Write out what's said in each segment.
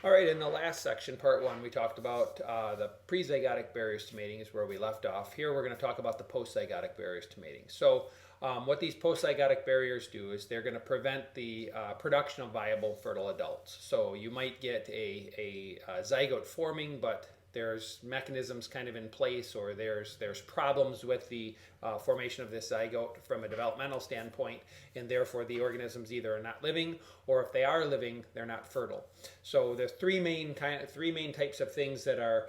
All right, in the last section, part one, we talked about the pre-zygotic barriers to mating is where we left off. Here we're going to talk about the post-zygotic barriers to mating. So what these post-zygotic barriers do is they're going to prevent the production of viable fertile adults. So you might get a zygote forming, but there's mechanisms kind of in place, or there's problems with the formation of this zygote from a developmental standpoint, and therefore the organisms either are not living, or if they are living, they're not fertile. So there's three main types of things that are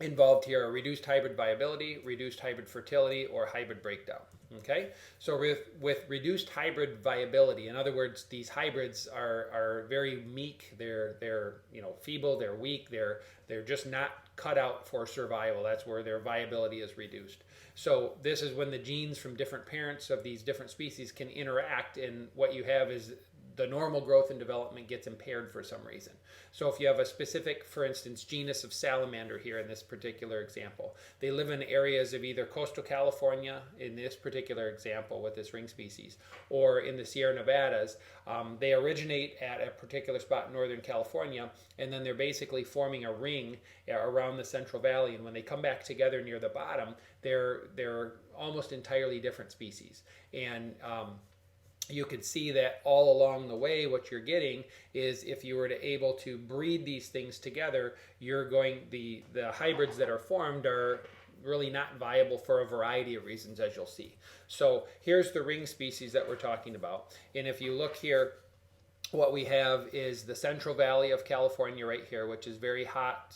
involved here: are reduced hybrid viability, reduced hybrid fertility, or hybrid breakdown. Okay, so with reduced hybrid viability, in other words, these hybrids are very meek. They're feeble. They're weak. They're just not cut out for survival. That's where their viability is reduced. So this is when the genes from different parents of these different species can interact, and what you have is the normal growth and development gets impaired for some reason. So if you have a specific, for instance, genus of salamander here in this particular example, they live in areas of either coastal California in this particular example with this ring species, or in the Sierra Nevadas. They originate at a particular spot in Northern California, and then they're basically forming a ring around the Central Valley. And when they come back together near the bottom, they're almost entirely different species. And you can see that all along the way what you're getting is, if you were to able to breed these things together, you're going the hybrids that are formed are really not viable for a variety of reasons, as you'll see. So here's the ring species that we're talking about, and if you look here, what we have is the Central Valley of California right here, which is very hot,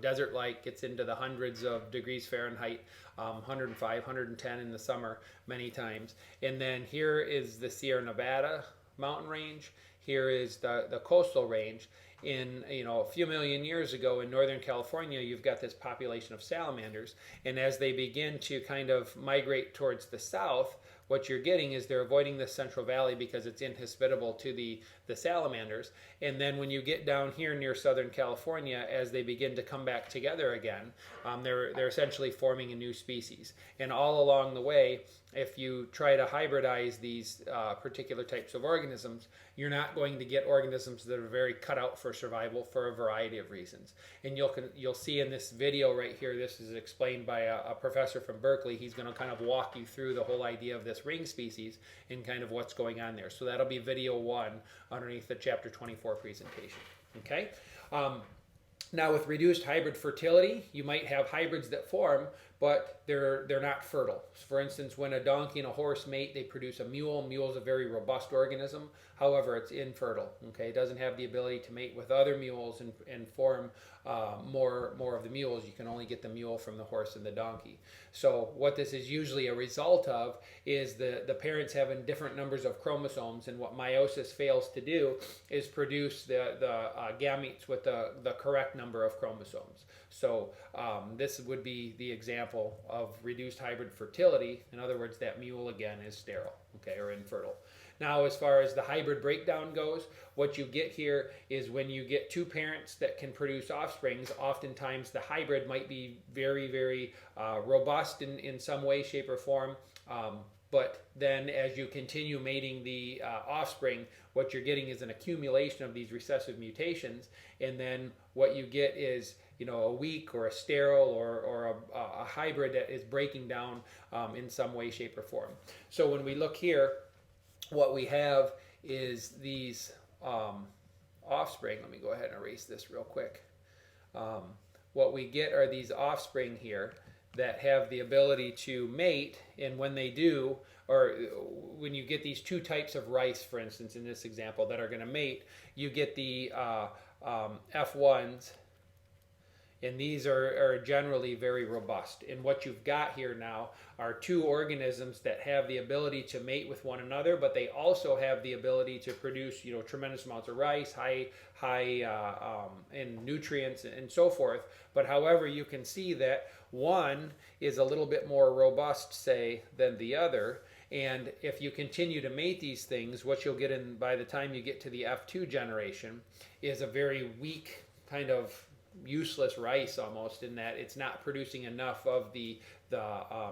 desert-like, gets into the hundreds of degrees Fahrenheit, 105, 110 in the summer many times. And then here is the Sierra Nevada mountain range. Here is the coastal range. In a few million years ago in Northern California, you've got this population of salamanders, and as they begin to kind of migrate towards the south, what you're getting is they're avoiding the Central Valley because it's inhospitable to the salamanders. And then when you get down here near Southern California, as they begin to come back together again, they're essentially forming a new species. And all along the way, if you try to hybridize these particular types of organisms, you're not going to get organisms that are very cut out for survival for a variety of reasons. And you'll see in this video right here, this is explained by a professor from Berkeley. He's going to kind of walk you through the whole idea of this ring species and kind of what's going on there. So that'll be video 1 underneath the chapter 24 presentation. Okay. Now with reduced hybrid fertility, you might have hybrids that form, but they're not fertile. For instance, when a donkey and a horse mate, they produce a mule. Mule is a very robust organism. However, it's infertile. Okay, it doesn't have the ability to mate with other mules and form more of the mules. You can only get the mule from the horse and the donkey. So what this is usually a result of is the parents having different numbers of chromosomes, and what meiosis fails to do is produce the gametes with the correct number of chromosomes. So this would be the example of reduced hybrid fertility. In other words, that mule again is sterile, okay, or infertile. Now, as far as the hybrid breakdown goes, what you get here is when you get two parents that can produce offsprings, oftentimes the hybrid might be very, very robust in some way, shape, or form. But then as you continue mating the offspring, what you're getting is an accumulation of these recessive mutations. And then what you get is a weak or a sterile or a hybrid that is breaking down in some way, shape, or form. So when we look here, what we have is these offspring. Let me go ahead and erase this real quick. What we get are these offspring here that have the ability to mate, and when they do, or when you get these two types of rice, for instance, in this example, that are going to mate, you get the F1s, and these are generally very robust. And what you've got here now are two organisms that have the ability to mate with one another, but they also have the ability to produce, tremendous amounts of rice, high in nutrients and so forth. But however, you can see that one is a little bit more robust, say, than the other. And if you continue to mate these things, what you'll get in by the time you get to the F2 generation is a very weak kind of useless rice, almost, in that it's not producing enough of the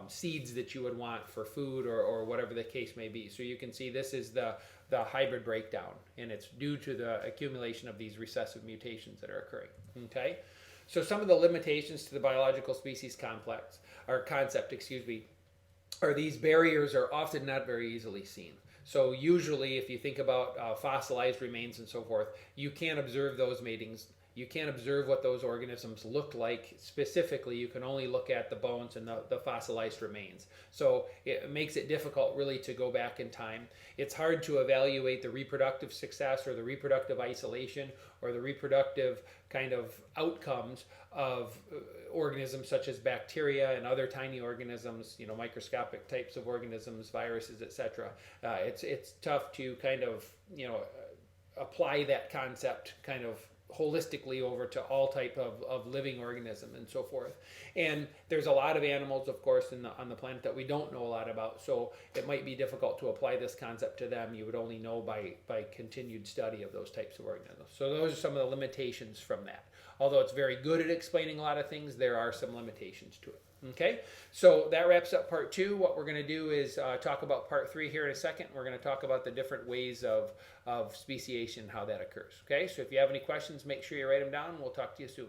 seeds that you would want for food or whatever the case may be. So you can see this is the the hybrid breakdown, and it's due to the accumulation of these recessive mutations that are occurring. Okay, so some of the limitations to the biological species complex or concept, are these barriers are often not very easily seen. So usually, if you think about fossilized remains and so forth, you can't observe those matings. You can't observe what those organisms looked like specifically. You can only look at the bones and the fossilized remains. So it makes it difficult really to go back in time. It's hard to evaluate the reproductive success or the reproductive isolation or the reproductive kind of outcomes of organisms such as bacteria and other tiny organisms, microscopic types of organisms, viruses, etc. It's tough to kind of, apply that concept kind of holistically over to all type of living organism and so forth. And there's a lot of animals, of course, on the planet that we don't know a lot about, so it might be difficult to apply this concept to them. You would only know by continued study of those types of organisms. So those are some of the limitations from that. Although it's very good at explaining a lot of things, there are some limitations to it. Okay, so that wraps up part 2. What we're going to do is talk about part 3 here in a second. We're going to talk about the different ways of speciation, how that occurs. Okay, so if you have any questions, make sure you write them down. We'll talk to you soon.